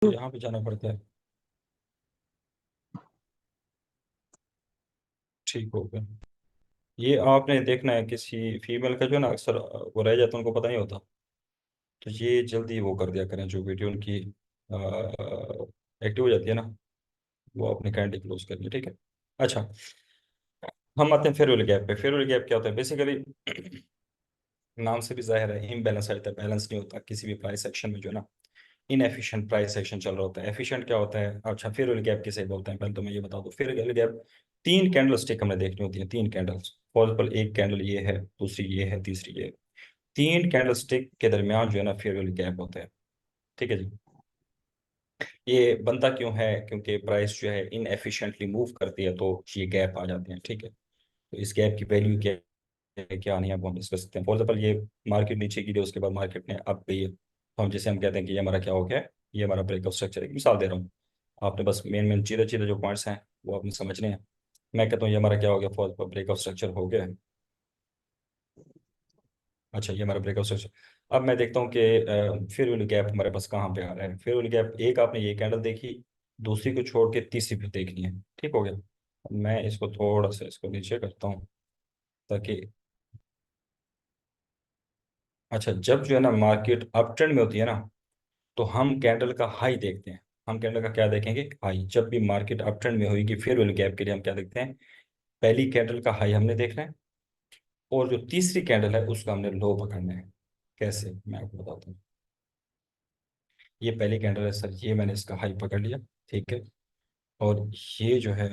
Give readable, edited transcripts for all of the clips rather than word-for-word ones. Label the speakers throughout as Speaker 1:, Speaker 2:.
Speaker 1: तो यहाँ पे जाना पड़ता है। ठीक हो गया। ये आपने देखना है किसी फीमेल का जो ना अक्सर वो रह जाता है, उनको पता नहीं होता। तो ये जल्दी वो कर दिया करें, जो वीडियो उनकी एक्टिव हो जाती है ना, वो अपने काइंडली क्लोज करिए, ठीक है। अच्छा, हम आते हैं फेयरवेल गैप पे। फेयरवेल गैप क्या होता है बेसिकली? नाम से भी जाहिर है, इम्बैलेंस रहता है, बैलेंस नहीं होता किसी भी प्राइस सेक्शन में, जो है ना इनएफिशिएंट प्राइस सेक्शन चल रहा होता है। एफिशिएंट क्या होता है? अच्छा, फेयरवेल गैप किसे बोलते हैं, पहले तो मैं ये बता दूं। फेयरवेल गैप तीन कैंडल स्टिक हमने देखनी होती है, तीन कैंडल्स। फॉर एग्जाम्पल, एक कैंडल ये है, दूसरी ये है, तीसरी ये है। तीन कैंडल स्टिक के दरमियान जो है ना फेयरवेल गैप होता है, ठीक है जी। ये बनता क्यों है? क्योंकि प्राइस जो है इनएफिशिएंटली मूव करती है, तो ये गैप आ जाते हैं, ठीक है। तो इस गैप की वैल्यू क्या है, क्या नहीं है, वो हम डिस्कस करते हैं। फॉर एग्जाम्पल, ये मार्केट नीचे गिरी, उसके बाद मार्केट ने अप गई है, तो हम जैसे हम कहते हैं कि ये हमारा क्या हो गया है, ये हमारा ब्रेकआउट स्ट्रक्चर है। एक मिसाल दे रहा हूँ, आपने बस मेन मेन चीज़ें चीज़ें जो पॉइंट्स हैं वो आपने समझने हैं। मैं कहता हूँ ये हमारा क्या हो गया, फॉर ब्रेकआउट स्ट्रक्चर हो गया है। अच्छा, ये हमारा ब्रेकआउट स्ट्रक्चर। अब मैं देखता हूँ कि फिर वाली गैप हमारे पास कहाँ पे आ रहा है। फिर वाली गैप, एक आपने ये कैंडल देखी, दूसरी को छोड़ के तीसरी भी देखनी है, ठीक हो गया। मैं इसको थोड़ा सा इसको नीचे करता हूँ, ताकि अच्छा, जब जो है ना मार्केट अप ट्रेंड में होती है ना, तो हम कैंडल का हाई देखते हैं। हम कैंडल का क्या देखेंगे? हाई। जब भी मार्केट अप ट्रेंड में होगी फिर वाली गैप के लिए हम क्या देखते हैं? पहली कैंडल का हाई हमने देखना है, और जो तीसरी कैंडल है उसका हमने लो पकड़ना है। कैसे, मैं आपको बताता हूँ। ये पहली कैंडल है सर, ये मैंने इसका हाई पकड़ लिया, ठीक है। और ये जो है,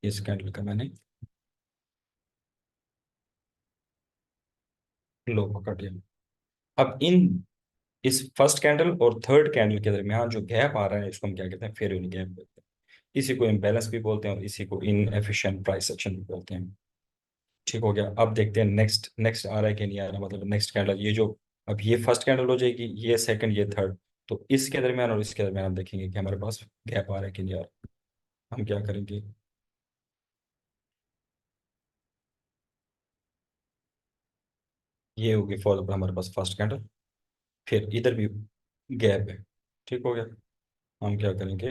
Speaker 1: इस कैंडल का मैंने लो पकड़ लिया। अब इस फर्स्ट कैंडल और थर्ड कैंडल के दरमियान जो गैप आ रहा है, इसको हम क्या कहते हैं? फेयर वैल्यू गैप कहते हैं। इसी को इम्बैलेंस भी बोलते हैं, और इसी को इनएफिशिएंट प्राइस सेक्शन भी बोलते हैं। ठीक हो गया। अब देखते हैं नेक्स्ट नेक्स्ट आ रहा है कि नहीं आ रहा, मतलब नेक्स्ट कैंडल ये जो, अब ये फर्स्ट कैंडल हो जाएगी, ये सेकंड, ये थर्ड। तो इसके दरमियान और इसके दरमियान हम देखेंगे कि हमारे पास गैप आ रहा है कि नहीं आ रहा। हम क्या करेंगे? ये होगी फॉर एग्जाम्पल हमारे पास फर्स्ट कैंडल, फिर इधर भी गैप है, ठीक हो गया। हम क्या करेंगे?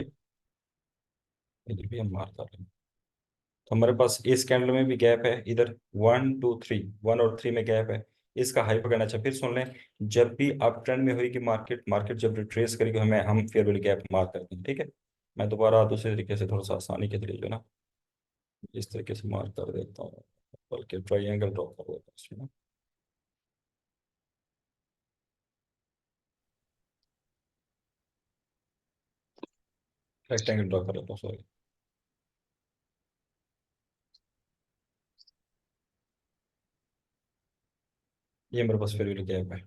Speaker 1: इधर भी हम मार्क कर लेंगे। तो हमारे पास इस कैंडल में भी गैप है, इधर वन टू थ्री, वन और थ्री में गैप है। इसका हाई पकड़ना चाहिए। फिर सुन लें, जब भी अप ट्रेंड में होगी मार्केट, मार्केट जब रिट्रेस करेगी, हमें हम फेयर वैल्यू गैप मार्क करते हैं, ठीक है। मैं दोबारा दूसरे तरीके से, थोड़ा सा आसानी के तरीके जो है ना, इस तरीके से मार्क कर देता हूँ, बल्कि ट्राइंगल ड्रॉ कर देता हूँ इसमें। रेक्टेंगल ड्रॉ कर देता हूँ, सॉरी। ये मेरे पास फेयर वैल्यू गैप है।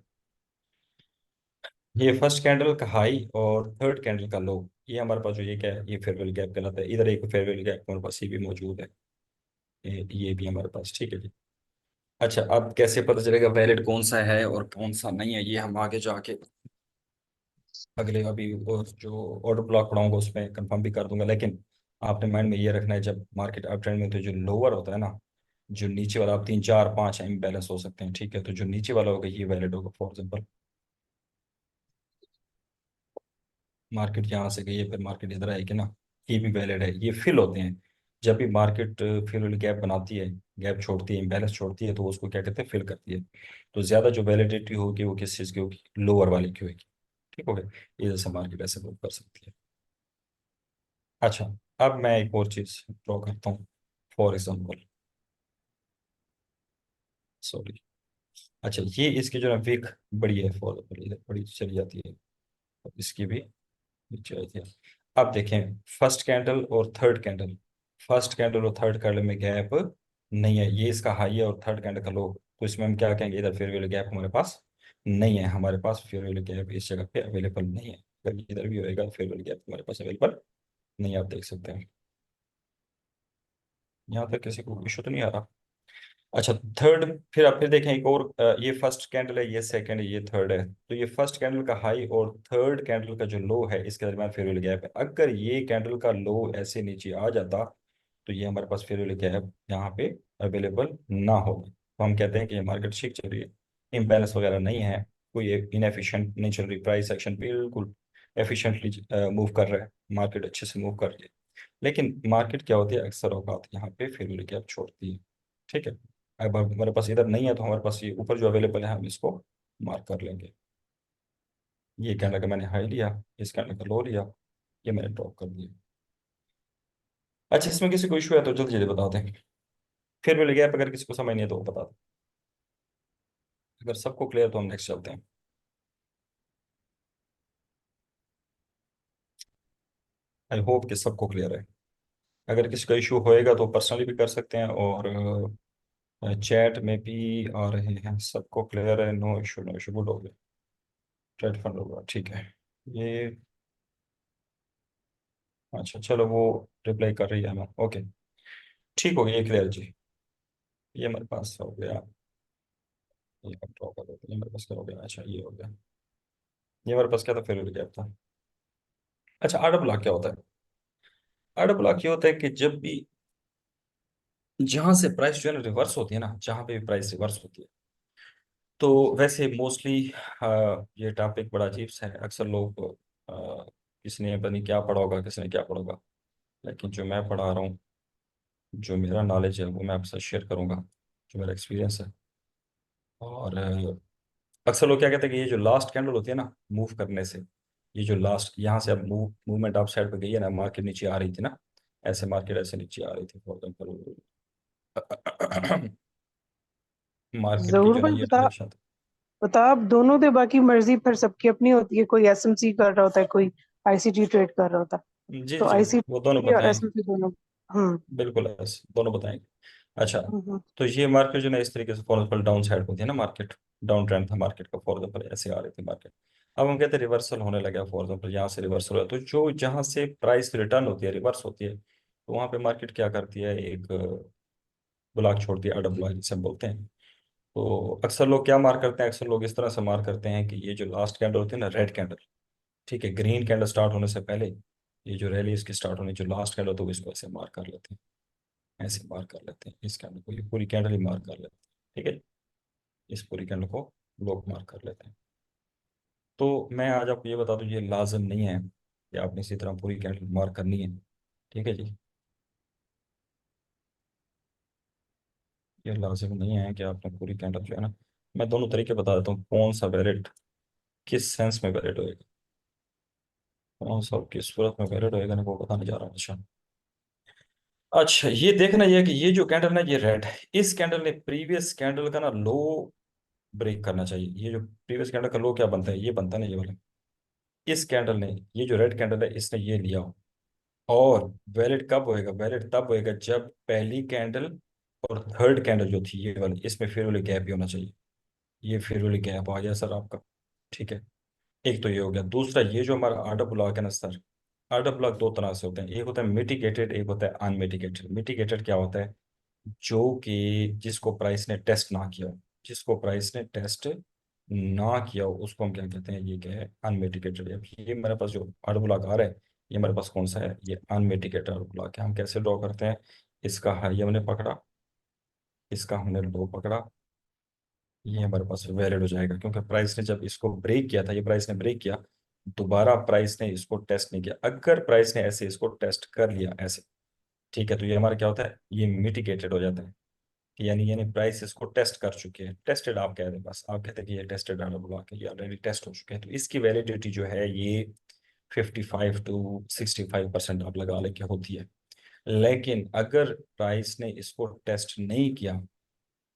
Speaker 1: ये फर्स्ट कैंडल का हाई और थर्ड कैंडल का लो, ये हमारे पास जो ये क्या है, ये फेयर वैल्यू गैप कहलाता है। इधर एक फेयर वैल्यू गैप हमारे पास ये भी मौजूद है, ये भी हमारे पास, ठीक है जी। अच्छा, अब कैसे पता चलेगा वैलिड कौन सा है और कौन सा नहीं है? ये हम आगे जाके अगले, अभी वो जो ऑर्डर ब्लॉक पढ़ाऊंगा उसमें कंफर्म भी कर दूंगा। लेकिन आपने माइंड में ये रखना है, जब मार्केट अप ट्रेंड में, तो जो लोअर होता है ना, जो नीचे वाला, आप तीन चार पांच इम्बैलेंस हो सकते हैं, ठीक है। तो जो नीचे वाला होगा ये वैलिड होगा। फॉर एग्जाम्पल, मार्केट यहाँ से गई है, फिर मार्केट इधर आएगी ना, ये भी वैलिड है। ये फिल होते हैं। जब भी मार्केट फिल गैप बनाती है, गैप छोड़ती है, इम्बैलेंस छोड़ती है, तो उसको क्या कहते हैं? फिल करती है। तो ज्यादा जो वैलिडिटी होगी वो किस चीज़ की होगी? लोअर वाली की होगी, ठीक हो गया। ये जैसे मार्केट ऐसे मूव कर सकती है। अच्छा, अब मैं एक और चीज ड्रॉ करता हूँ। फॉर एग्जाम्पल, सॉरी, अच्छा, ये इसकी जो है विक बड़ी है, फॉर एग्जाम्पल इधर बड़ी चली जाती है, और इसकी भी नीचे आती है। अब देखें, फर्स्ट कैंडल और थर्ड कैंडल, फर्स्ट कैंडल और थर्ड कैंडल में गैप नहीं है। ये इसका हाई है और थर्ड कैंडल का लो, तो इसमें हम क्या कहेंगे? इधर फेयर वैल्यू गैप हमारे पास नहीं है। हमारे पास फेयर वैल्यू गैप इस जगह पे अवेलेबल नहीं है। अगर इधर भी होएगा फेयर वैल्यू गैप हमारे पास अवेलेबल नहीं है, आप देख सकते हैं। यहाँ तक किसी को इशू तो नहीं आ रहा? अच्छा, थर्ड, फिर आप फिर देखें एक और, ये फर्स्ट कैंडल है, ये सेकंड है, ये थर्ड है। तो ये फर्स्ट कैंडल का हाई और थर्ड कैंडल का जो लो है, इसके दरमियान फेयरवेल गैप है। अगर ये कैंडल का लो ऐसे नीचे आ जाता, तो ये हमारे पास फेयरवेल गैप यहाँ पे अवेलेबल ना हो, तो हम कहते हैं कि ये मार्केट ठीक चल रही है, इम्बैलेंस वगैरह नहीं है, कोई इनएफिशिएंट नहीं चल रही, प्राइस एक्शन बिल्कुल एफिशिएंटली मूव कर रहा है, मार्केट अच्छे से मूव कर रही है। लेकिन मार्केट क्या होती है, अक्सर औकात यहाँ पे फेवरेट गैप छोड़ती है। ठीक है, अब हमारे पास इधर नहीं है तो हमारे पास ये ऊपर जो अवेलेबल है हम इसको मार्क कर लेंगे। ये कैंडल का मैंने हाई लिया, इस कैंडल का लो लिया, ये मैंने ड्रॉप कर दिया। अच्छा, इसमें किसी को इशू है तो जल्दी जल्दी बता दें, फिर मिल गया। अगर किसी को समझ नहीं है तो वो बता दें, अगर सबको क्लियर तो हम नेक्स्ट चलते हैं। आई होप कि सबको क्लियर है। अगर किसी का इशू होएगा तो पर्सनली भी कर सकते हैं, और चैट में भी आ रहे हैं। सबको क्लियर है, no issue, no issue, good हो गया। चैट फंड होगा, ठीक है। ये अच्छा, चलो वो रिप्लाई कर रही है मैं, ओके। ठीक हो गया, ये क्लियर जी। ये मेरे पास हो गया, ये ड्रॉ कर देते हैं। ये मेरे पास क्या हो गया, अच्छा ये हो गया। ये मेरे पास क्या था, फिर गया था। अच्छा, आर्डर ब्लॉक क्या होता है? आर्डर ब्लॉक ये होता है कि जब भी जहां से प्राइस जो है ना रिवर्स होती है ना, जहां पे भी प्राइस रिवर्स होती है, तो वैसे मोस्टली ये टॉपिक बड़ा अजीब सा है। अक्सर लोग किसी ने पता नहीं क्या पढ़ा होगा, किसी ने क्या पढ़ा होगा, लेकिन जो मैं पढ़ा रहा हूँ, जो मेरा नॉलेज है वो मैं आपसे शेयर करूंगा, जो मेरा एक्सपीरियंस है। और अक्सर लोग क्या कहते हैं कि ये जो लास्ट कैंडल होती है ना मूव करने से, ये जो लास्ट यहाँ से अब मूवमेंट अप साइड पे गई है ना, मार्केट नीचे आ रही थी ना, ऐसे मार्केट ऐसे नीचे आ रही थी फॉर एग्जाम्पल, मार्केट की
Speaker 2: जरूर
Speaker 1: जो है ना
Speaker 2: भाई,
Speaker 1: ये
Speaker 2: बता।
Speaker 1: डायरेक्शन।
Speaker 2: बता, आप दोनों दे, बाकी मर्जी फिर सबकी अपनी होती है। कोई एसएमसी कर रहा होता है, कोई आईसीटी ट्रेड कर रहा होता है।
Speaker 1: जी
Speaker 2: तो
Speaker 1: जी, वो दोनों
Speaker 2: आईसीटी और
Speaker 1: बताएंगे।
Speaker 2: एसएमसी दोनों। हम्म।
Speaker 1: बिल्कुल ऐसे दोनों बताएंगे। अच्छा,
Speaker 2: हम्म।
Speaker 1: तो ये मार्केट जो है ना इस तरीके से फॉर एग्जाम्पल डाउन साइड होती है ना, मार्केट डाउन ट्रेंड था मार्केट का, फॉर एग्जाम्पल ऐसे आ रही थी मार्केट। अब हम कहते हैं रिवर्सल होने लगा, फॉर एग्जाम्पल यहाँ से रिवर्सल हुआ, तो जो जहाँ से प्राइस रिटर्न होती है, रिवर्स होती है, तो वहाँ पे मार्केट क्या करती है, एक ब्लॉक छोड़ती है, अडर ब्लॉक जिसे हम बोलते हैं। तो अक्सर लोग क्या मार करते हैं, अक्सर लोग इस तरह से मार करते हैं कि ये जो लास्ट कैंडल होती है ना, रेड कैंडल, ठीक है, ग्रीन कैंडल स्टार्ट होने से पहले, ये जो रैली इसकी स्टार्ट होने जो लास्ट कैंडल होती है इसको ऐसे मार कर लेते हैं, ऐसे मार कर लेते हैं इस कैंडल को, ये पूरी कैंडल ही मार कर लेते हैं, ठीक है। इस पूरी कैंडल को लोग मार कर लेते हैं। तो मैं आज आपको ये बता दूं, ये लाजम नहीं है कि आपने इसी तरह पूरी कैंडल मार करनी है, ठीक है जी। ये लाजिम नहीं है कि आपने पूरी कैंडल जो है ना, मैं दोनों तरीके बता देता हूँ कौन सा वैलिड, किस सेंस में वैलिड होएगा, कौन सा किस सूरत में वैलिड होएगा ना, वो बताने जा रहा हूँ। अच्छा, अच्छा, ये देखना ये है कि ये जो कैंडल ना ये रेड है, इस कैंडल ने प्रीवियस कैंडल का ना लो ब्रेक करना चाहिए। ये जो प्रीवियस कैंडल का लो क्या बनता है, ये बनता है ना ये वाला, इस कैंडल ने, ये जो रेड कैंडल है इसने ये लिया हो। और वैलिड कब होएगा, वैलिड तब होएगा जब पहली कैंडल और थर्ड कैंडल जो थी ये वाली, इसमें फिर वाली गैप भी होना चाहिए। ये फिर वाली गैप आ गया सर आपका, ठीक है। एक तो ये हो गया। दूसरा, ये जो हमारा आर्डर ब्लॉक है ना सर, आर्डर ब्लॉक दो तरह से होते हैं, एक होता है मिटिगेटेड, एक होता है अनमिटिगेटेड। मिटिगेटेड क्या होता है, जो कि जिसको प्राइस ने टेस्ट ना किया हो, जिसको प्राइस ने टेस्ट ना किया हो उसको हम क्या कहते हैं, ये क्या है, अनमिटिगेटेड। अब ये मेरे पास जो आर्डर ब्लॉक आ रहा है, ये मेरे पास कौन सा है, ये अनमिटिगेटेड आर्डर ब्लॉक है। हम कैसे ड्रॉ करते हैं, इसका हाई हमने पकड़ा, इसका हमने लो पकड़ा, ये हमारे पास वैलिड हो जाएगा, क्योंकि प्राइस ने जब इसको ब्रेक किया था, ये प्राइस ने ब्रेक किया, दोबारा प्राइस ने इसको टेस्ट नहीं किया। अगर प्राइस ने ऐसे इसको टेस्ट कर लिया ऐसे, ठीक है, तो ये हमारा क्या होता है, ये मिटिगेटेड हो जाता है। कि यानी प्राइस इसको टेस्ट कर चुके हैं, टेस्टेड आप कह दें, बस आप कहते हैं कि ये टेस्टेड डाटा ब्लॉक है, ये ऑलरेडी टेस्ट हो चुके हैं, तो इसकी वैलिडिटी जो है ये 55 to 65% आप लगा लें कि होती है। लेकिन अगर प्राइस ने इसको टेस्ट नहीं किया,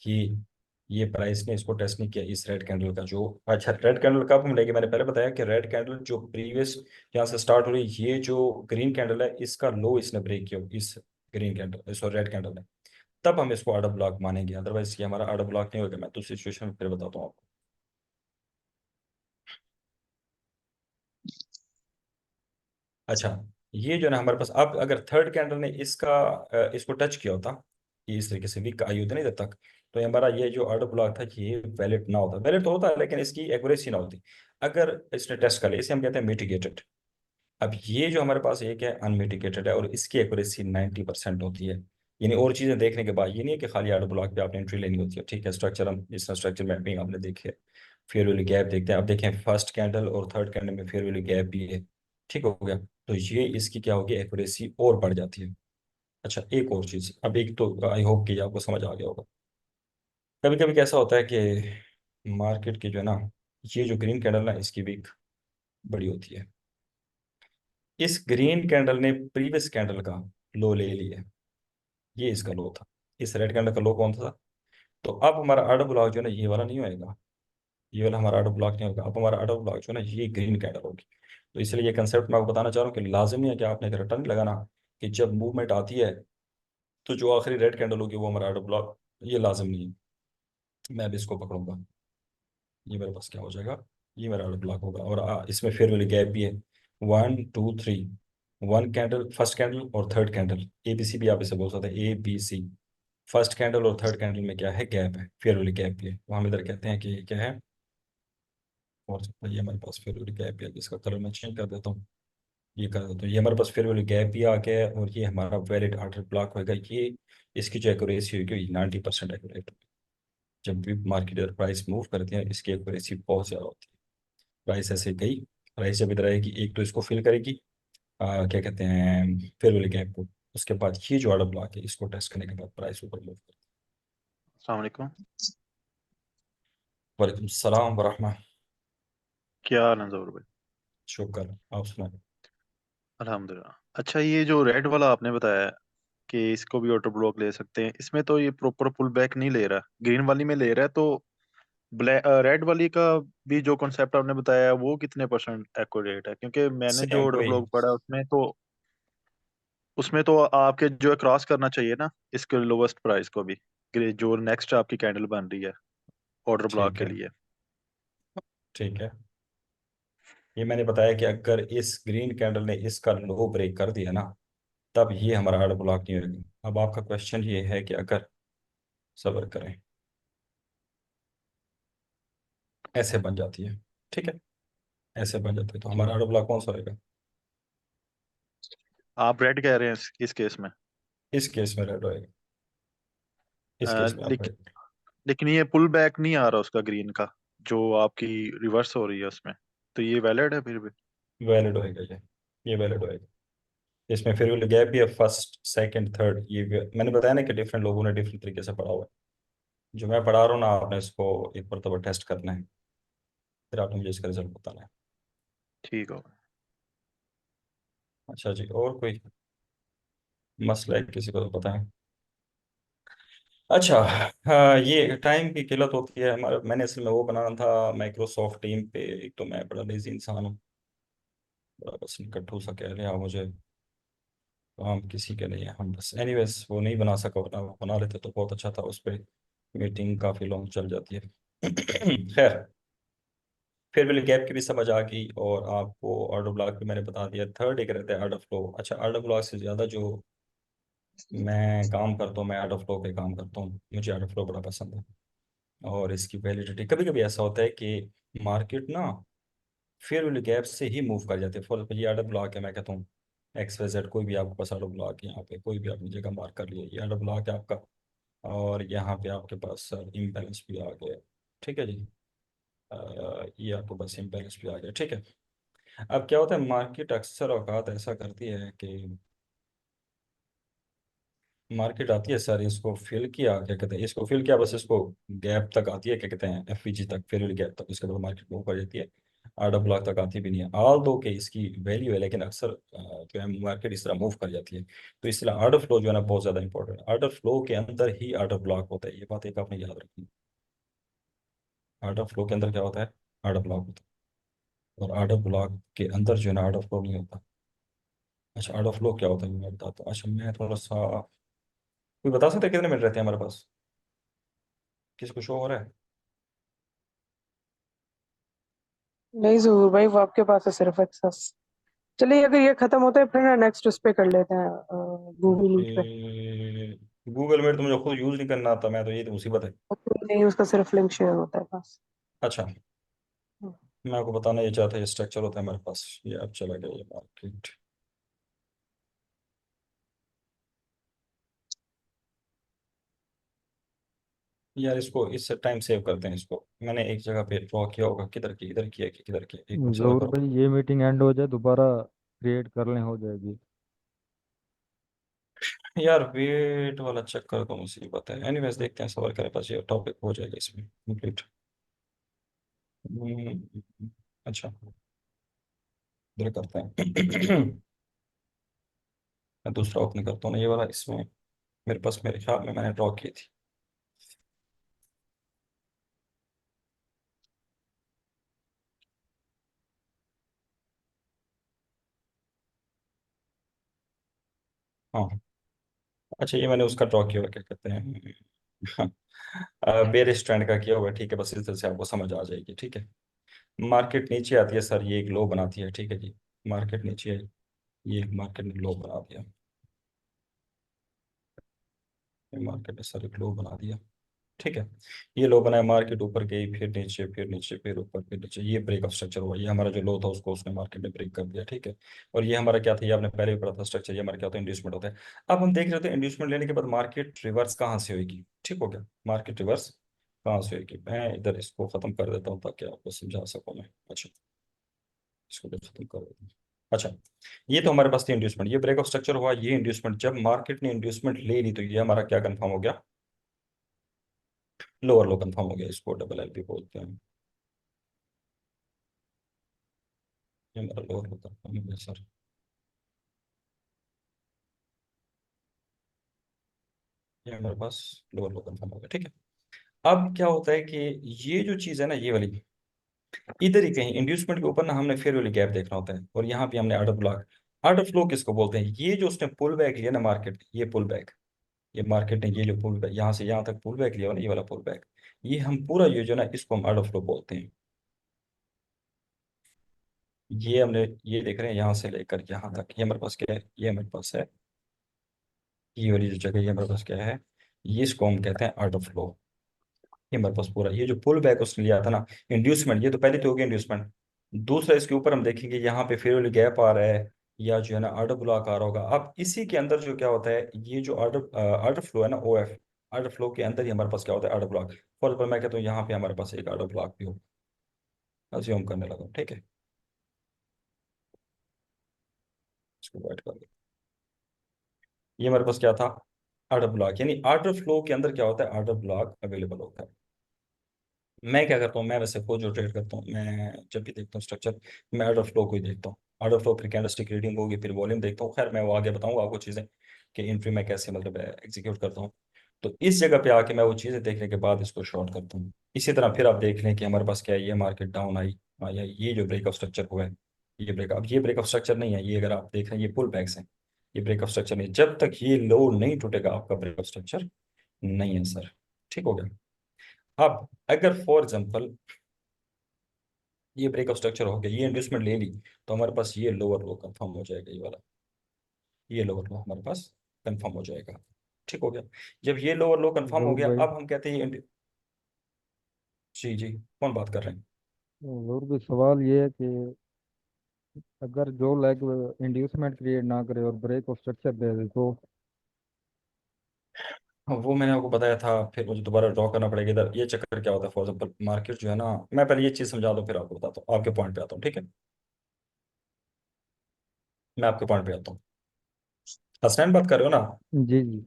Speaker 1: कि ये प्राइस ने इसको टेस्ट नहीं किया इस रेड कैंडल का जो, अच्छा रेड कैंडल कब हम लेंगे, मैंने पहले बताया कि रेड कैंडल जो प्रीवियस यहाँ से स्टार्ट हो रही है, ये जो ग्रीन कैंडल है इसका लो इसने ब्रेक किया इस green candle, sorry red candle ने, तब हम इसको आर्डर ब्लॉक मानेंगे। अदरवाइज ये हमारा आर्डर ब्लॉक नहीं होगा। मैं तो सिचुएशन में फिर बताता हूँ आपको। अच्छा, ये जो है ना हमारे पास, अब अगर थर्ड कैंडल ने इसको टच किया होता, ये इस तरीके से वीक आई होती नहीं तब तक, तो ये हमारा ये जो आर्डर ब्लॉक था ये वैलिड ना होता। वैलिड तो होता है लेकिन इसकी एक्यूरेसी ना होती। अगर इसने टेस्ट कर लिया, इसे हम कहते हैं मिटिगेटेड। अब ये जो हमारे पास एक है अनमिटिगेटेड है, और इसकी एक्यूरेसी 90% होती है। यानी और चीजें देखने के बाद, ये नहीं है कि खाली आर्डर ब्लॉक पे आपने एंट्री लेनी होती है, ठीक है। स्ट्रक्चर, हम जिस स्ट्रक्चर मैपिंग आपने देखी है, फेयर वैल्यू गैप देखते हैं। अब देखें फर्स्ट कैंडल और थर्ड कैंडल में फेयर वैल्यू गैप भी है, ठीक हो गया। तो ये इसकी क्या होगी, एक्यूरेसी और बढ़ जाती है। अच्छा, एक और चीज़, अब एक तो आई होप कि आपको समझ आ गया होगा। कभी कभी कैसा होता है कि मार्केट की जो है ना, ये जो ग्रीन कैंडल ना, इसकी वीक बड़ी होती है। इस ग्रीन कैंडल ने प्रीवियस कैंडल का लो ले लिया, ये इसका लो था। इस रेड कैंडल का लो कौन सा था? तो अब हमारा ऑर्डर ब्लॉक जो है ना, ये वाला नहीं होएगा, ये वाला हमारा ऑर्डर ब्लॉक नहीं होगा। अब हमारा ऑर्डर ब्लॉक जो है ना, ये ग्रीन कैंडल होगी। तो इसलिए ये कंसेप्ट मैं आपको बताना चाह रहा हूँ कि लाजमी है कि आपने एक रिटर्न लगाना, कि जब मूवमेंट आती है तो जो आखिरी रेड कैंडल होगी वो हमारा ऑर्डर ब्लॉक, ये लाजम नहीं है। मैं भी इसको पकड़ूंगा, ये मेरे पास क्या हो जाएगा, ये मेरा ऑर्डर ब्लॉक होगा। और इसमें फिर वाली गैप भी है, 1 2 3, वन कैंडल, फर्स्ट कैंडल और third candle, A B C भी आप इसे बोल सकते हैं, ABC। फर्स्ट कैंडल और थर्ड कैंडल में क्या है, गैप है, फेयर वाली गैप भी है, तो हम इधर कहते हैं कि ये क्या है, और ये हमारे पास फेयर वाली गैप भी है, जिसका कलर मैं चेंज कर देता हूँ, ये कर देता हूँ। ये हमारे पास फेयर वाली गैप भी आ गया है, और ये हमारा वैलिड ऑर्डर ब्लॉक होगा। ये इसकी जो एक्यूरेसी होगी 90% एक्यूरेट। जब भी मार्केट प्राइस मूव करती है, इसकी एक्यूरेसी बहुत ज़्यादा होती है। प्राइस ऐसे गई, प्राइस जब इधर आएगी, एक तो इसको फिल करेगी, क्या कहते हैं, फेयर वाली गैप को। उसके बाद ये जो ऑर्डर ब्लॉक है, इसको टेस्ट करने के बाद प्राइस ऊपर मूव करती
Speaker 3: अस्सलाम वालेकुम।
Speaker 1: है। वालेकुम सलाम वरहमा।
Speaker 3: क्या हाल है जरूर भाई?
Speaker 1: शुक्र, आप सुनाए।
Speaker 3: अल्हम्दुलिल्लाह। अच्छा, ये जो रेड वाला आपने बताया कि इसको भी ऑटो ब्लॉक ले सकते हैं, इसमें तो ये प्रॉपर पुल बैक नहीं ले रहा, ग्रीन वाली में ले रहा है। तो ब्लैक रेड वाली का भी जो कॉन्सेप्ट आपने बताया वो कितने परसेंट एक्यूरेट है? क्योंकि मैंने जो
Speaker 1: सेम
Speaker 3: ऑर्डर
Speaker 1: वही।
Speaker 3: ब्लॉक पढ़ा उसमें तो आपके जो है क्रॉस करना चाहिए ना इसके लोवेस्ट प्राइस को भी, जो नेक्स्ट आपकी कैंडल बन रही है ऑर्डर ब्लॉक
Speaker 1: ठीक
Speaker 3: के
Speaker 1: है,
Speaker 3: लिए।
Speaker 1: ठीक है। ये मैंने बताया कि अगर इस ग्रीन कैंडल ने इसका लो ब्रेक कर दिया ना, तब ये हमारा ऑर्डर ब्लॉक नहीं होगा। अब आपका क्वेश्चन ये है कि अगर, सब्र करें, ऐसे बन जाती है, ठीक है, ऐसे बन जाती है, तो
Speaker 3: ठीक।
Speaker 1: हमारा ऑर्डर ब्लॉक कौन सा होगा?
Speaker 3: आप रेड कह रहे हैं इस केस में।
Speaker 1: इस केस में रेड होएगा, इस केस में आप रेड।
Speaker 3: लेकिन ये पुल बैक नहीं आ रहा उसका ग्रीन का, जो आपकी रिवर्स हो रही है उसमें, तो ये वैलिड है फिर भी?
Speaker 1: वैलिड होएगा ये वैलिड होएगा। इसमें फिर भी गैप भी है, फर्स्ट सेकंड थर्ड, मैंने बताया ना कि डिफरेंट लोगों ने डिफरेंट तरीके से पढ़ा हुआ है। जो मैं पढ़ा रहा हूँ ना, आपने इसको एक मरतबा टेस्ट करना है, फिर आपने मुझे इसका रिजल्ट बताना है।
Speaker 3: ठीक होगा।
Speaker 1: अच्छा जी, और कोई मसला है किसी को तो बताएं। अच्छा, हाँ, ये टाइम की किल्लत होती है हमारे। मैंने असल में वो बनाना था माइक्रोसॉफ्ट टीम पे, एक तो मैं बड़ा लेजी इंसान हूँ, बड़ा बस निकट्ठू सा कह रहे हैं मुझे, काम किसी के नहीं है, हम बस एनीवेज वो नहीं बना सका, वरना वो बना लेते तो बहुत अच्छा था। उस पर मीटिंग काफ़ी लॉन्ग चल जाती है। खैर, फिर भी गैप की भी समझ आ गई, और आपको ऑर्डर ब्लॉक भी मैंने बता दिया। थर्ड एक रहता है ऑर्डर फ्लो। अच्छा, ऑर्डर ब्लॉक से ज़्यादा जो मैं काम करता हूँ, मैं ऑर्डर फ्लो पे काम करता हूँ, मुझे ऑर्डर फ्लो बड़ा पसंद है। और इसकी वैलिडिटी, कभी कभी ऐसा होता है कि मार्केट ना फेयर वैल्यू गैप से ही मूव कर जाते हैं। फॉर ये ऑर्डर ब्लॉक है, मैं कहता हूँ XYZ, कोई भी आपके पास ऑर्डर ब्लॉक है, यहाँ पे कोई भी आपने जगह मार्क कर लिया, ये ऑर्डर ब्लॉक है आपका, और यहाँ पे आपके पास इम्बैलेंस भी आ गया, ठीक है जी। ये आपको बस इम्बैलेंस भी आ गया, ठीक है। अब क्या होता है, मार्केट अक्सर औकात ऐसा करती है कि मार्केट आती है सर, इसको फिल किया, क्या कहते हैं, इसको फिल किया, बस इसको गैप तक आती है, क्या कहते हैं, FVG तक, फिर गैप तक, उसके बाद मार्केट मूव कर जाती है। ऑर्डर ब्लॉक तक आती भी नहीं है, ऑल दो के इसकी वैल्यू है, लेकिन अक्सर जो है मार्केट इस तरह मूव कर जाती है। तो इसलिए ऑर्डर फ्लो जो है ना, बहुत ज़्यादा इंपॉर्टेंट है। ऑर्डर फ्लो के अंदर ही ऑर्डर ब्लॉक होता है, ये बात एक आपने याद रखनी। ऑर्डर फ्लो के अंदर क्या होता है, ऑर्डर ब्लॉक होता है, और ऑर्डर ब्लॉक के अंदर जो है ना, ऑर्डर फ्लो नहीं होता। अच्छा, ऑर्डर फ्लो क्या होता है मैं बताता हूँ। अच्छा, मैं थोड़ा सा, कोई बता सकता है कितने मिनट रहते हैं हमारे पास, किसको शो हो रहा है?
Speaker 2: नहीं जरूर भाई, वो आपके पास है सिर्फ एक्सेस। चलिए, अगर ये खत्म होता है फिर ना नेक्स्ट उस पे कर लेते हैं, गूगल मीट पे।
Speaker 1: गूगल मीट तो मुझे खुद यूज नहीं करना आता, मैं तो, ये तो मुसीबत है।
Speaker 2: नहीं, उसका सिर्फ लिंक शेयर होता है बस।
Speaker 1: अच्छा, मैं आपको बताना ये चाहता है, ये स्ट्रक्चर होता है हमारे पास, ये अब चला गया ये मार्केट। यार इसको इस टाइम सेव करते हैं, इसको मैंने एक जगह पे ड्रॉ किया होगा, किधर की, इधर किया कि किधर किया, एक मिनट सबर
Speaker 4: जरूर
Speaker 1: करो।
Speaker 4: भाई, ये मीटिंग एंड हो जाए दोबारा क्रिएट कर लें हो जाएगी।
Speaker 1: यार वेट वाला चक्कर तो मुसीबत है। एनीवेज देखते हैं, सवाल करें पास ये टॉपिक हो जाएगा इसमें कंप्लीट। अच्छा, इधर करते हैं। मैं दूसरा ओपन करता हूँ ना, ये वाला। इसमें मेरे पास, मेरे ख्याल में मैंने ड्रॉ की थी। हाँ, अच्छा, ये मैंने उसका ड्रॉ किया हुआ, क्या कहते हैं, बेयर स्टैंड का किया हुआ है। ठीक है, बस इस तरह से आपको समझ आ जाएगी। ठीक है, मार्केट नीचे आती है सर, ये एक लो बनाती है। ठीक है जी, मार्केट नीचे है, ये मार्केट ने लो बना दिया। ये मार्केट ने सर एक लो बना दिया। ठीक है, ये लो बनाया, मार्केट ऊपर गई, फिर नीचे, फिर नीचे, फिर ऊपर, फिर नीचे। ये ब्रेक ऑफ स्ट्रक्चर हुआ। ये हमारा जो लो था उसको उसने मार्केट ने ब्रेक कर दिया। ठीक है, और ये हमारा क्या था, ये आपने पहले भी पढ़ा था स्ट्रक्चर। ये हमारा क्या होता है, इंड्यूसमेंट होता है। अब हम देख रहे थे इंड्यूसमेंट लेने के बाद मार्केट रिवर्स कहाँ से होगी। ठीक हो गया, मार्केट रिवर्स कहाँ से होगी। मैं इधर इसको खत्म कर देता हूँ ताकि आपको समझा सकूँ मैं। अच्छा, इसको भी खत्म कर देता हूँ। अच्छा, ये तो हमारे पास थी इंड्यूसमेंट, ये ब्रेक ऑफ स्ट्रक्चर हुआ, ये इंड्यूसमेंट। जब मार्केट ने इंड्यूसमेंट ले ली तो ये हमारा क्या कंफर्म हो गया, लोअर लो कंफर्म हो गया। इसको डबल एल भी बोलते हैं। ये हमारा लोअर लो कंफर्म हो गया सर। ये हमारे पास लोअर लो कंफर्म हो गया। ठीक है, अब क्या होता है कि ये जो चीज़ है ना, ये वाली, इधर ही कहीं इंड्यूसमेंट के ऊपर ना हमने फेयर वैल्यू गैप देखना होता है, और यहाँ पे हमने ऑर्डर ब्लॉक। ऑर्डर फ्लो किसको बोलते हैं, ये जो उसने पुल बैक लिया ना मार्केट, ये पुल बैक, ये मार्केट ने ये जो पुल बैक यहाँ से यहाँ तक पुल बैक लिया ना, ये वाला पुल बैक, ये हम पूरा ये जो ना, इसको हम ऑर्डर फ्लो बोलते हैं। ये हमने, ये देख रहे हैं यहाँ से लेकर यहाँ तक, ये हमारे पास क्या है, ये हमारे पास है, ये वाली जो जगह, ये हमारे पास क्या है, ये इसको हम कहते हैं ऑर्डर फ्लो। ये हमारे पास पूरा, ये जो पुल बैक उसने लिया था ना, इंड्यूसमेंट, ये तो पहले तो हो गया इंड्यूसमेंट। दूसरा इसके ऊपर हम देखेंगे यहाँ पे फेयर वैल्यू गैप आ रहा है, या जो है ना ऑर्डर ब्लॉक आ रहा होगा। अब इसी के अंदर जो क्या होता है, ये जो ऑर्डर ऑर्डर फ्लो है ना, ओ एफ, ऑर्डर फ्लो के अंदर ही हमारे पास क्या होता है, ऑर्डर ब्लॉक। फॉर एग्जाम्पल मैं कहता हूँ यहाँ पे हमारे पास एक ऑर्डर ब्लॉक भी हो, अज्यूम करने लगा। ठीक है, इसको वाइट कर दो। ये हमारे पास क्या था, ऑर्डर ब्लॉक। यानी ऑर्डर फ्लो के अंदर क्या होता है, ऑर्डर ब्लॉक अवेलेबल होता है। मैं क्या करता हूँ, मैं वैसे खुद जो ट्रेड करता हूँ, मैं जब भी देखता हूँ स्ट्रक्चर, मैं ऑर्डर फ्लो को ही देखता हूँ। ऑर्डर फ्लो, फिर कैंडलस्टिक रीडिंग होगी, फिर वॉल्यूम देखता हूँ। खैर मैं वो आगे बताऊंगा आपको चीज़ें, कि एंट्री मैं कैसे मतलब एग्जीक्यूट करता हूँ। तो इस जगह पे आके मैं वो चीज़ें देखने के बाद इसको शॉर्ट करता हूँ। इसी तरह फिर आप देख लें कि हमारे पास क्या है, ये मार्केट डाउन आई, या ये जो ब्रेक ऑफ स्ट्रक्चर हुआ है, ये ब्रेक, अब ये ब्रेक ऑफ स्ट्रक्चर नहीं है, ये अगर आप देख रहे हैं ये पुल बैक्स है, ये ब्रेक ऑफ स्ट्रक्चर नहीं। जब तक ये लो नहीं टूटेगा आपका ब्रेक ऑफ स्ट्रक्चर नहीं है सर। ठीक हो गया। अब अगर फॉर एग्जाम्पल ये ब्रेक ऑफ स्ट्रक्चर हो गया, ये इन्वेस्टमेंट ले ली, तो हमारे पास ये लोअर लो कंफर्म हो जाएगा, ये वाला, ये लोअर लो हमारे पास कंफर्म हो जाएगा। ठीक हो गया। जब ये लोअर लो कंफर्म हो
Speaker 4: जरूर
Speaker 1: गया,
Speaker 4: भाई।
Speaker 1: अब हम कहते हैं जी जी, कौन बात कर रहे हैं।
Speaker 4: जरूर भी सवाल ये है कि अगर जो लेग इंड्यूसमेंट क्रिएट ना करे और ब्रेक ऑफ स्ट्रक्चर दे दे तो।
Speaker 1: हाँ, वो मैंने आपको बताया था, फिर मुझे दोबारा ड्रॉ करना पड़ेगा इधर। ये चक्कर क्या होता है, फॉर एग्जाम्पल मार्केट जो है ना, मैं पहले ये चीज़ समझा दूँ फिर आपको बताता हूँ, आपके पॉइंट पे आता हूँ। ठीक है, मैं आपके पॉइंट पे आता हूँ। हसनैन बात कर रहे हो ना।
Speaker 4: जी जी।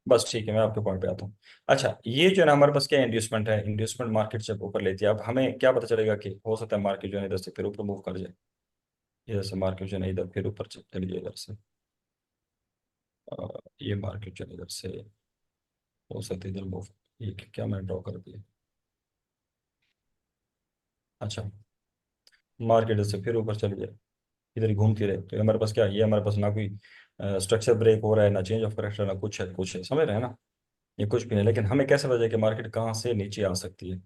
Speaker 1: बस ठीक है, मैं आपके पॉइंट पे आता हूँ। अच्छा, ये जो है ना हमारे पास क्या इंड्यूसमेंट है, इंड्यूसमेंट मार्केट जब ऊपर लेती है, अब हमें क्या पता चलेगा कि हो सकता है मार्केट जो है ना इधर से फिर ऊपर मूव कर जाए। इधर से मार्केट जो है ना इधर फिर ऊपर चली जाए, इधर से ये मार्केट जो है इधर से हो सकता है इधर मूव। ये क्या मैंने ड्रॉ कर दिया। अच्छा, मार्केट इधर से फिर ऊपर चली जाए, इधर ही घूमती रहे, तो ये हमारे पास क्या है, ये हमारे पास ना कोई स्ट्रक्चर ब्रेक हो रहा है, ना चेंज ऑफ करेक्टर, ना कुछ है, कुछ है, समझ रहे हैं ना। ये कुछ भी नहीं, लेकिन हमें कैसे पता है कि मार्केट कहाँ से नीचे आ सकती है।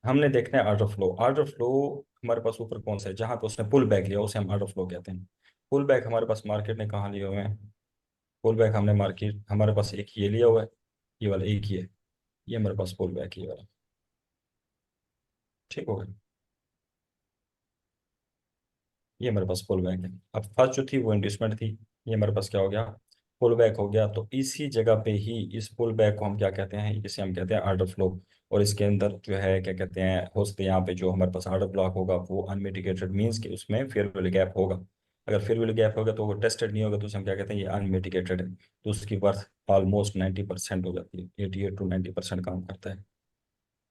Speaker 1: हमने देखना है ऑर्डर फ्लो। ऑर्डर फ्लो हमारे पास ऊपर कौन सा है, जहाँ पे उसने पुल बैक लिया उसे हम ऑर्डर फ्लो कहते हैं। पुल बैक हमारे पास मार्केट ने कहाँ लिए हुए हैं, पुल बैक हमने मार्केट, हमारे पास एक ये लिया हुआ है, ये वाला एक ही है, ये हमारे पास पुल बैक ये वाला। ठीक हो गया, ये हमारे पास पुल बैक है। अब फर्स्ट जो थी वो इंड्यूसमेंट थी, ये हमारे पास क्या हो गया, पुल बैक हो गया। तो इसी जगह पे ही इस पुल बैक को हम क्या कहते हैं, इसे हम कहते हैं ऑर्डर फ्लो। और इसके अंदर जो है क्या कहते हैं, हो सकते हैं यहाँ पे जो हमारे पास ऑर्डर ब्लॉक होगा वो अनमिटिगेटेड मीन्स कि उसमें फेयर वैल्यू गैप होगा। अगर फिर भी गैप होगा तो वो टेस्टेड नहीं होगा, तो उसे हम क्या कहते हैं, ये अनमिटिगेटेड है, तो उसकी वर्थ ऑलमोस्ट 90% हो जाती है, 88 to 90% काम करता है।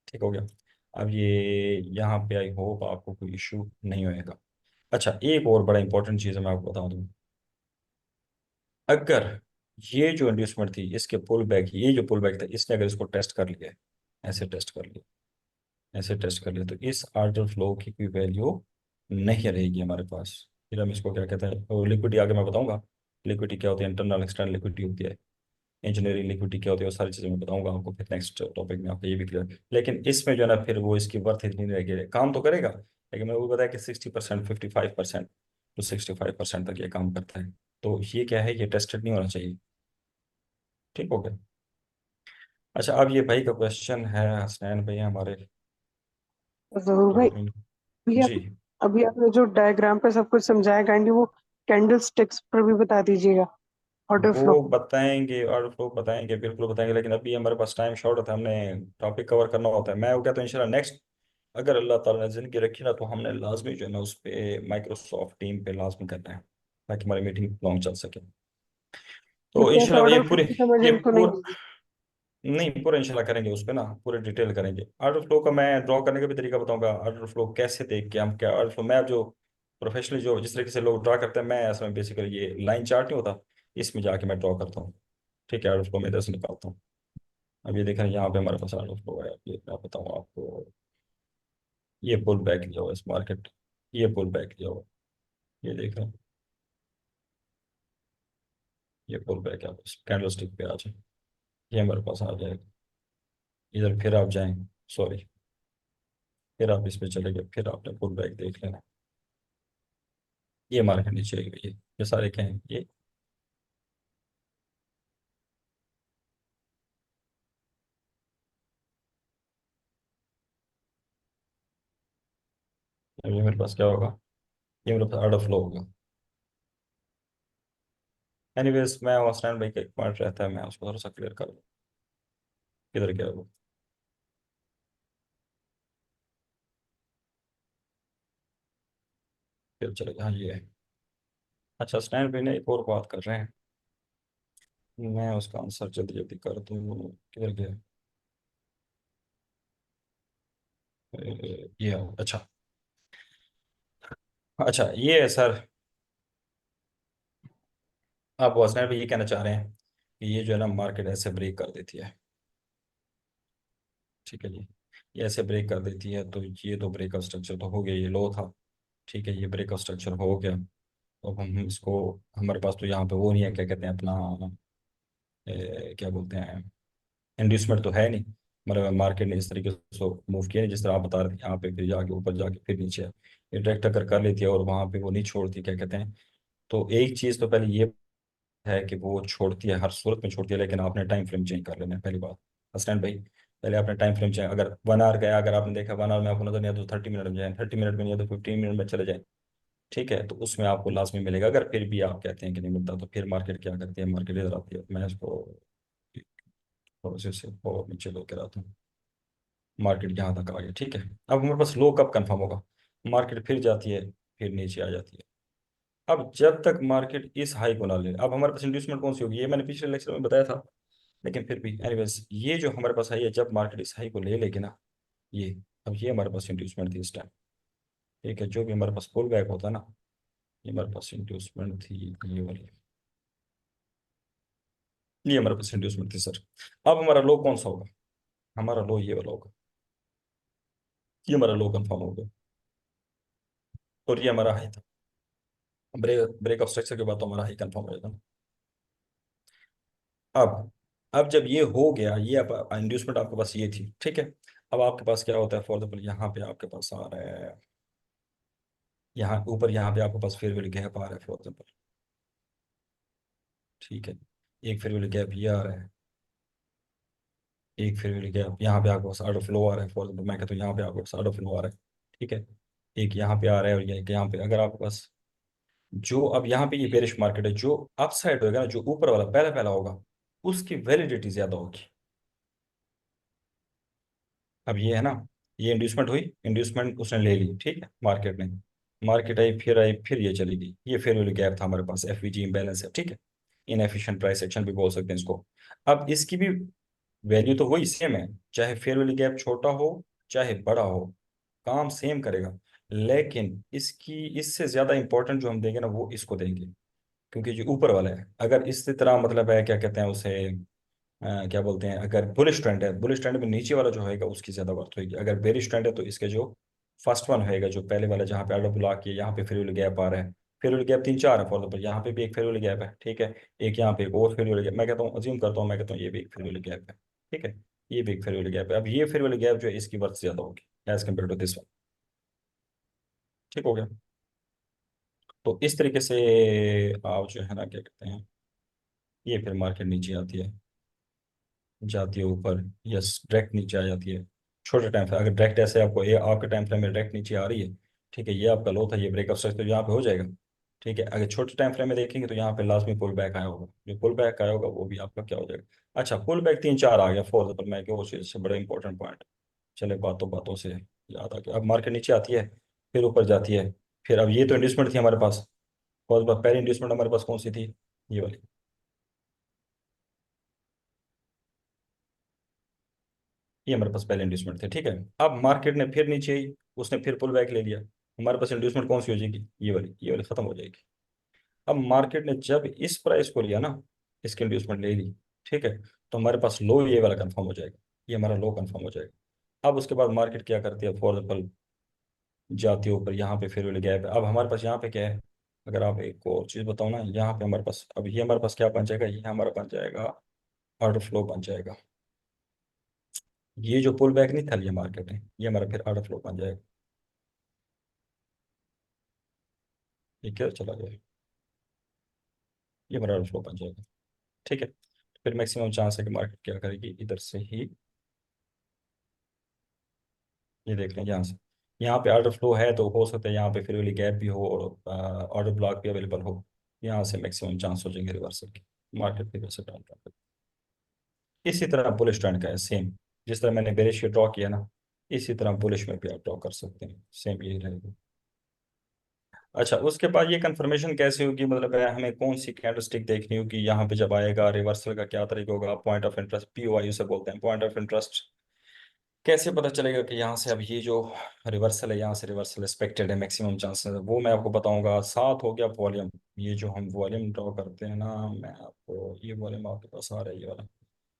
Speaker 1: ठीक हो गया। अब ये यहाँ पे आई होप आपको कोई इशू नहीं होएगा। अच्छा, एक और बड़ा इंपॉर्टेंट चीज़ है, मैं आपको बता दूँ। अगर ये जो इंड्यूसमेंट थी, इसके पुल बैक, ये जो पुल बैक था, इसने अगर इसको टेस्ट कर लिया, ऐसे टेस्ट कर लिया, ऐसे टेस्ट कर लिया, तो इस आर्डर फ्लो की कोई वैल्यू नहीं रहेगी हमारे पास। फिर हम इसको क्या कहते हैं, और लिक्विडिटी आगे मैं बताऊंगा। लिक्विडिटी क्या होती है, इंटरनल एक्सटर्नल लिक्विडिटी होती है, इंजीनियरिंग लिक्विडिटी क्या होती है, वो सारी चीज़ें मैं बताऊंगा आपको फिर नेक्स्ट टॉपिक में, आपको ये भी क्लियर। लेकिन इसमें जो है ना, फिर वो इसकी वर्थ इतनी नहीं रहेगी, काम तो करेगा, लेकिन मैं वो बताया कि 60%, 55% to 65% तक ये काम करता है। तो ये क्या है, ये टेस्टेड नहीं होना चाहिए। ठीक हो गया। अच्छा, अब ये भाई का क्वेश्चन है, हसनैन भाई हमारे,
Speaker 2: जरूर भाई।
Speaker 1: तो
Speaker 2: अभी
Speaker 1: जी,
Speaker 2: आप अभी आपने जो डायग्राम पे सब कुछ समझाया, काइंडली वो कैंडल स्टिक्स पर भी बता दीजिएगा, ऑर्डर फ्लो।
Speaker 1: वो बताएंगे और फ्लो बताएंगे, बिल्कुल बताएंगे, लेकिन अभी हमारे पास टाइम शॉर्ट होता है, हमने टॉपिक कवर करना होता है। मैं वो कहता हूँ इंशाल्लाह नेक्स्ट, अगर अल्लाह ताला ने जिंदगी रखी ना, तो हमने लाजमी जो है ना उस पे माइक्रोसॉफ्ट टीम पे लाजमी करना है, ताकि हमारी मीटिंग लॉन्ग चल सके। तो
Speaker 2: क्योंकि ऐसे
Speaker 1: इंशाल्लाह ये
Speaker 2: ऑर्डर फ्लो
Speaker 1: पूरे,
Speaker 2: की समझ
Speaker 1: ये
Speaker 2: हमको नहीं
Speaker 1: पूरा,
Speaker 2: होगी।
Speaker 1: नहीं पूरा इंशाल्लाह करेंगे उस पे ना, पूरे डिटेल करेंगे। ऑर्डर फ्लो का मैं ड्रॉ करने का भी तरीका बताऊंगा, ऑर्डर फ्लो कैसे देख के हम क्या ऑर्डर फ्लो, मैं जो प्रोफेशनली जो जिस तरीके से लोग ड्रा करते हैं, मैं असल में बेसिकली ये लाइन चार्ट नहीं होता, इसमें जाके मैं ड्रॉ करता हूँ। ठीक है, ऑर्डर फ्लो मैं इधर से निकालता हूँ। अब ये देखें, यहाँ पे हमारे पास ऑर्डर फ्लो है, ये मैं बताऊँ आपको। ये पुल बैक लिया हुआ इस मार्केट, ये पुल बैक लिया हुआ, ये देख रहे हैं, ये पुल बैक है, आप इस कैंडल स्टिक पे आ जाए, ये हमारे पास आ जाएगा। इधर फिर आप जाएं, सॉरी, फिर आप इस पे चले गए, फिर आपने पुल बैक देख लेना, ये मार्केट नीचे आई हुई है, ये सारे क्या हैं, ये मेरे पास क्या होगा, ये मेरे पास ऑर्डर फ्लो होगा। एनीवेज, मैं वहाँ भाई का एक पॉइंट रहता है, मैं उसको थोड़ा सा क्लियर कर दूँ, किधर गया वो, फिर चले गए, हाँ ये है। अच्छा, स्टैंड भाई ने एक और बात कर रहे हैं, मैं उसका आंसर जल्दी जल्दी कर दूँ, किधर गया, ये है। अच्छा, अच्छा ये है सर, आप वसनैन भाई ये कहना चाह रहे हैं कि ये जो है ना मार्केट ऐसे ब्रेक कर देती है, ठीक है जी, ये ऐसे ब्रेक कर देती है, तो ये तो ब्रेक स्ट्रक्चर तो हो गया, ये लो था, ठीक है, ये ब्रेक स्ट्रक्चर हो गया। तो हम इसको, हमारे पास तो यहाँ पे वो नहीं है, क्या कहते हैं अपना, क्या बोलते हैं, इंड्यूसमेंट तो है नहीं, मतलब मार्केट ने इस तरीके से मूव किया नहीं जिस तरह आप बता रहे थे, यहाँ पे फिर जाके ऊपर जाके फिर नीचे है, ये डायरेक्ट अगर कर लेती है और वहाँ पे वो नहीं छोड़ती, क्या कहते हैं, तो एक चीज़ तो पहले ये है कि वो छोड़ती है, हर सूरत में छोड़ती है, लेकिन आपने टाइम फ्रेम चेंज कर लेना है पहली बात, हसनैन भाई। पहले आपने टाइम फ्रेम चेंज, अगर 1 आवर गया, अगर आपने देखा 1 आवर में आपको नजर नहीं आया, तो 30 मिनट में जाए, 30 मिनट में नहीं आया तो 15 मिनट में चले जाए, ठीक है, तो उसमें आपको लास्ट में मिलेगा। अगर फिर भी आप कहते हैं कि नहीं मिलता, तो फिर मार्केट क्या करती है, मार्केट इधर आती है, मैं इसको थोड़ा से और नीचे लेकर आता हूँ, मार्केट यहाँ तक आ गया, ठीक है। अब हमारे पास लो कब कंफर्म होगा, मार्केट फिर जाती है, फिर नीचे आ जाती है। अब जब तक मार्केट इस हाई को ना ले, अब हमारे पास इंड्यूसमेंट कौन सी होगी, ये मैंने पिछले लेक्चर में बताया था, लेकिन फिर भी एनीवेज, ये जो हमारे पास हाई है, जब मार्केट इस हाई को ले लेगी ना, ये, अब ये हमारे पास इंड्यूसमेंट थी इस टाइम, ठीक है, जो भी हमारे पास पुल बैक होता है ना, ये हमारे पास इंड्यूसमेंट थी, ये वाली, ये हमारे पास इंड्यूसमेंट थी सर। अब हमारा लो कौन सा होगा, हमारा लो ये वाला होगा, ये हमारा लो कंफर्म हो गया, और ये हमारा हाई था, ब्रेक ऑफ स्ट्रक्चर के बाद तो हमारा हाई कंफर्म हो जाता ना। अब जब ये हो गया, ये इंड्यूसमेंट आपके पास ये थी, ठीक है। अब आपके पास क्या होता है, फॉर एग्जाम्पल यहाँ पे आपके पास आ रहा है, यहाँ ऊपर यहाँ पे आपके पास फेयरवेल गैप आ रहा है फॉर एग्जाम्पल, ठीक है, एक फेयरवेल गैप ये आ रहा है, एक फेयरवेल गैप यहाँ पे आपके पास ऑर्डर फ्लो आ रहा है, फॉर एग्जाम्पल मैं कहता हूँ यहाँ पे आपके पास ऑर्डर फ्लो आ रहा है, ठीक है, एक यहाँ पे आ रहा है, और ये एक यहाँ पे, अगर आपके पास जो, अब यहाँ पे ये बेरिश मार्केट है, जो अप साइड होगा ना, जो ऊपर वाला पहला पहला होगा, उसकी वैलिडिटी ज्यादा होगी। अब ये है ना, ये इंड्यूसमेंट हुई, इंड्यूसमेंट उसने ले ली, ठीक है, मार्केट ने, मार्केट आई, फिर ये चली गई, ये फेयर वैल्यू गैप था हमारे पास, एफवीजी इम्बैलेंस है, ठीक है, इनएफिशिएंट प्राइस एक्शन भी बोल सकते हैं इसको। अब इसकी भी वैल्यू तो वही सेम है, चाहे फेयर वैल्यू गैप छोटा हो चाहे बड़ा हो, काम सेम करेगा। लेकिन इसकी इससे ज्यादा इंपॉर्टेंट जो हम देंगे ना वो इसको देंगे, क्योंकि जो ऊपर वाला है अगर इस तरह मतलब है क्या कहते हैं उसे, क्या बोलते हैं, अगर बुलिश ट्रेंड है, बुलिश ट्रेंड में नीचे वाला जो होएगा उसकी ज्यादा वर्थ होगी, अगर बेरिश ट्रेंड है तो इसके जो फर्स्ट वन होएगा, जो पहले वाला जहाँ पे आर्डर ब्लॉक किया, यहाँ पे फेयरवेल गैप आ रहा है, फेयरवेल गैप तीन चार है फॉर एग्जाम्पल, यहाँ पे भी एक फेयरवेल गैप है, ठीक है, एक यहाँ पे एक और फेयरवेल गैप, मैं कहता हूँ अज्यूम करता हूँ, मैं कहता हूँ ये भी एक फेयरवेल गैप है, ठीक है, ये भी एक फेयरवेल गैप है। अब ये फेयरवेल गैप जो है इसकी वर्थ ज्यादा होगी as compare to this one, ठीक हो गया। तो इस तरीके से आप जो है ना क्या कहते हैं, ये फिर मार्केट नीचे आती है, जाती है ऊपर, यस डायरेक्ट नीचे आ जाती है छोटे टाइम फ्रेम, अगर डायरेक्ट ऐसे आपको ये आपके टाइम फ्रेम में डायरेक्ट नीचे आ रही है, ठीक है, ये आपका लो था, ये ब्रेकअप स्ट्रक्चर तो यहाँ पे हो जाएगा, ठीक है। अगर छोटे टाइम फ्रेम में देखेंगे तो यहाँ पे लास्ट में पुल बैक आया होगा, जो पुल बैक आया होगा वो भी आपका क्या हो जाएगा। अच्छा पुल बैक तीन चार आ गया फॉर एग्जाम्पल, मैं वो चीज़ से बड़ा इंपॉर्टेंट पॉइंट, चले बातों बातों से याद आ गया। अब मार्केट नीचे आती है, फिर ऊपर जाती है, फिर अब ये तो इंड्यूसमेंट थी हमारे पास, फॉर पहली इंड्यूसमेंट हमारे पास कौन सी थी, ये वाली, ये हमारे पास पहले इंड्यूसमेंट थे, ठीक है। अब मार्केट ने फिर नीचे आई, उसने फिर पुल बैक ले लिया, हमारे पास इंड्यूसमेंट कौन सी हो जाएगी, ये वाली खत्म हो जाएगी। अब मार्केट ने जब इस प्राइस को लिया ना, इसकी इंड्यूसमेंट ले ली, ठीक है, तो हमारे पास लो ये वाला कंफर्म हो जाएगा, ये हमारा लो कंफर्म हो जाएगा। अब उसके बाद मार्केट क्या करती है, फॉर एग्जाम्पल जाती है ऊपर, यहाँ पे फिर वाली गैप है, अब हमारे पास यहाँ पे क्या है, अगर आप एक और चीज़ बताओ ना, यहाँ पे हमारे पास अब ये हमारे पास क्या बन जाएगा, ये हमारा बन जाएगा ऑर्डर फ्लो बन जाएगा, ये जो पुल बैक नहीं था लिया मार्केट ने, ये हमारा फिर ऑर्डर फ्लो बन जाएगा, ये क्या चला गया, ये हमारा ऑर्डर फ्लो बन जाएगा, ठीक है। फिर मैक्सिमम चांस है कि मार्केट क्या करेगी, इधर से ही, ये देख लें यहाँ से, यहाँ पे ऑर्डर फ्लो है तो हो सकता है यहाँ पे फिर वाली गैप भी हो और ऑर्डर ब्लॉक भी अवेलेबल हो, यहाँ से मैक्सिमम चांस हो जाएंगे रिवर्सल के, मार्केट फिर से डाउन कर। इसी तरह बुलिश ट्रेंड का है सेम, जिस तरह मैंने बेरिश ड्रॉ किया ना, इसी तरह बुलिश में भी आप ड्रॉ कर सकते हैं, सेम यही रहेगा। अच्छा उसके बाद ये कंफर्मेशन कैसे होगी, मतलब है हमें कौन सी कैंडलस्टिक देखनी होगी, यहाँ पे जब आएगा रिवर्सल का क्या तरीका होगा, पॉइंट ऑफ इंटरेस्ट पीओआई से बोलते हैं, पॉइंट ऑफ इंटरेस्ट, कैसे पता चलेगा कि यहाँ से अब ये जो रिवर्सल है, यहाँ से रिवर्सल एक्सपेक्टेड है, मैक्सिमम चांसेस है, वो मैं आपको बताऊंगा। साथ हो गया वॉल्यूम, ये जो हम वॉल्यूम ड्रॉ करते हैं ना, मैं आपको ये वॉल्यूम आपके पास आ रहा है ये वाला,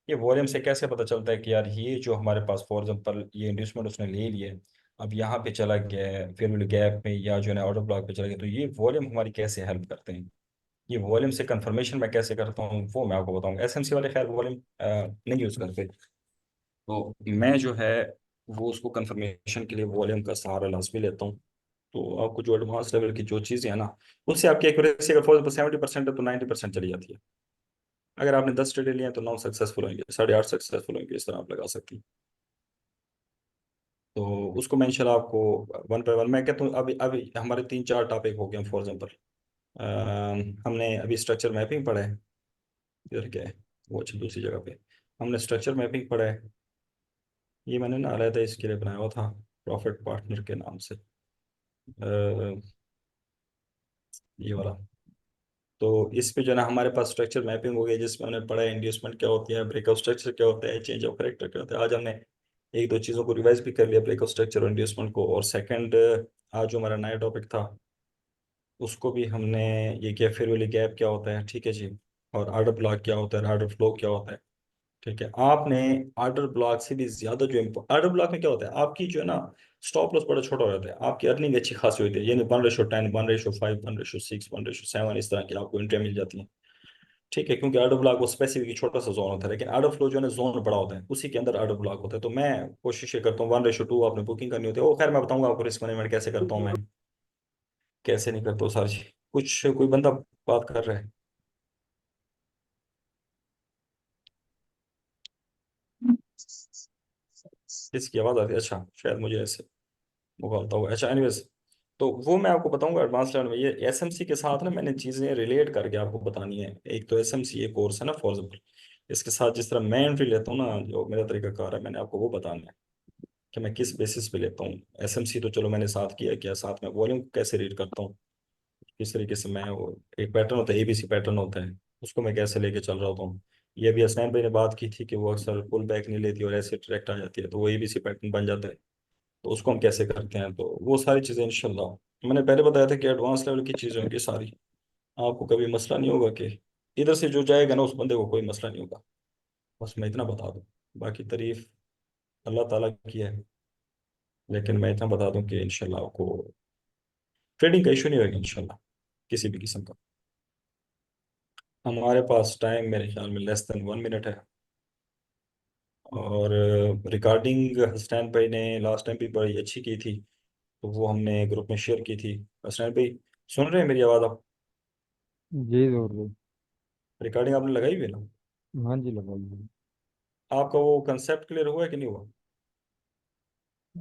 Speaker 1: ये वॉल्यूम से कैसे पता चलता है कि यार ये जो हमारे पास फॉर एग्जाम्पल ये इंड्यूसमेंट उसने ले लिया है, अब यहाँ पे चला गया है फिर गैप में या जो है ऑर्डर ब्लॉक पे चला गया, तो ये वॉल्यूम हमारी कैसे हेल्प करते हैं, ये वॉल्यूम से कंफर्मेशन मैं कैसे करता हूँ वो मैं आपको बताऊंगा। एसएमसी वाले खैर वॉल्यूम नहीं यूज़ करते, तो मैं जो है वो उसको कंफर्मेशन के लिए वॉल्यूम का सहारा लाजमी लेता हूँ। तो आपको जो एडवांस लेवल की जो चीज़ें हैं ना, उससे आपकी एक्यूरेसी अगर फॉर 70% है तो 90% चली जाती है। अगर आपने 10 ट्रेड लिए हैं तो 9 सक्सेसफुल होंगे, 8.5 सक्सेसफुल होंगे, इस तरह आप लगा सकती हैं। तो उसको मैं इंशाल्लाह आपको वन बाय वन मैं कहता हूँ, अभी अभी हमारे तीन चार टॉपिक हो गए फॉर एग्जाम्पल, हमने अभी स्ट्रक्चर मैपिंग पढ़ा है, इधर क्या है वो अच्छी दूसरी जगह पे, हमने स्ट्रक्चर मैपिंग पढ़ा है, ये मैंने ना अलग इसके लिए बनाया हुआ था प्रॉफिट पार्टनर के नाम से, अ, ये वाला। तो इस पे जो है ना हमारे पास स्ट्रक्चर मैपिंग हो गई, जिसमें हमने पढ़ा है इंड्यूसमेंट क्या होती है, ब्रेकआउट स्ट्रक्चर क्या होता है, चेंज ऑफ करेक्टर क्या होता है। आज हमने एक दो चीज़ों को रिवाइज भी कर लिया, ब्रेकआउट स्ट्रक्चर और इंड्यूसमेंट को, और सेकंड आज जो हमारा नया टॉपिक था उसको भी हमने ये किया, फिर वाली गैप क्या होता है, ठीक है जी, और आर्डर ब्लॉक क्या होता है, आर्डर फ्लो क्या होता है, ठीक है। आपने आर्डर ब्लॉक से भी ज्यादा जो आर्डर ब्लॉक में क्या होता है, आपकी जो है ना स्टॉप लॉस बड़ा छोटा हो जाता है, आपकी अर्निंग अच्छी खासी होती है, यानी 1:10, 1:5, 1:6, 1:7 इस तरह की आपको एंट्री मिल जाती है, ठीक है, क्योंकि आर्डर ब्लॉक वो स्पेसिफिक छोटा सा जोन होता है, लेकिन आर्डर फ्लो जो है ना जोन बड़ा होता है, उसी के अंदर आर्डर ब्लॉक होता है। तो मैं कोशिश ये करता हूँ 1:2 आपने बुकिंग करनी होती है, वो खैर मैं बताऊंगा आपको रिस्क मैनेजमेंट कैसे करता हूँ मैं, कैसे नहीं करता हूँ सारी चीज़। कुछ कोई बंदा बात कर रहा है, इसकी आवाज़ आती है, अच्छा शायद मुझे ऐसे मुगालता हुआ, अच्छा एनीवेज, तो वो मैं आपको बताऊंगा एडवांस लेवल में। ये एसएमसी के साथ ना मैंने चीज़ें रिलेट करके आपको बतानी है, एक तो एसएमसी ये कोर्स है ना फॉर एग्जाम्पल, इसके साथ जिस तरह मैं एंट्री लेता हूँ ना, जो मेरा तरीका कार है मैंने आपको वो बताना है। कि मैं किस बेसिस पे लेता हूँ। एसएमसी तो चलो मैंने साथ किया क्या, साथ में वॉल्यूम कैसे रीड करता हूँ, किस तरीके से मैं वो एक पैटर्न होता है, एबीसी पैटर्न होता है, उसको मैं कैसे लेके चल रहा होता हूँ। ये भी हसनैन भाई ने बात की थी कि वो अक्सर पुल बैक नहीं लेती और ऐसे ट्रैक्ट आ जाती है, तो वो एबीसी पैटर्न बन जाता है। तो उसको हम कैसे करते हैं, तो वो सारी चीज़ें इंशाल्लाह मैंने पहले बताया था कि एडवांस लेवल की चीज़ें होंगी सारी। आपको कभी मसला नहीं होगा कि इधर से जो जाएगा ना उस बंदे को कोई मसला नहीं होगा। बस मैं इतना बता दूँ, बाकी तारीफ अल्लाह ताला की है, लेकिन मैं इतना बता दूं कि इंशाल्लाह आपको ट्रेडिंग का इशू नहीं होगा इंशाल्लाह, किसी भी किस्म का। हमारे पास टाइम मेरे ख्याल में लेस देन 1 मिनट है। और रिकॉर्डिंग हसनैन भाई ने लास्ट टाइम भी बड़ी अच्छी की थी, तो वो हमने ग्रुप में शेयर की थी। हसनैन भाई सुन रहे हैं मेरी आवाज़ आप?
Speaker 4: जी जरूर भाई।
Speaker 1: रिकॉर्डिंग आपने लगाई हुई है ना?
Speaker 4: हाँ जी लगाइए।
Speaker 1: आपका वो कंसेप्ट क्लियर हुआ है कि नहीं हुआ?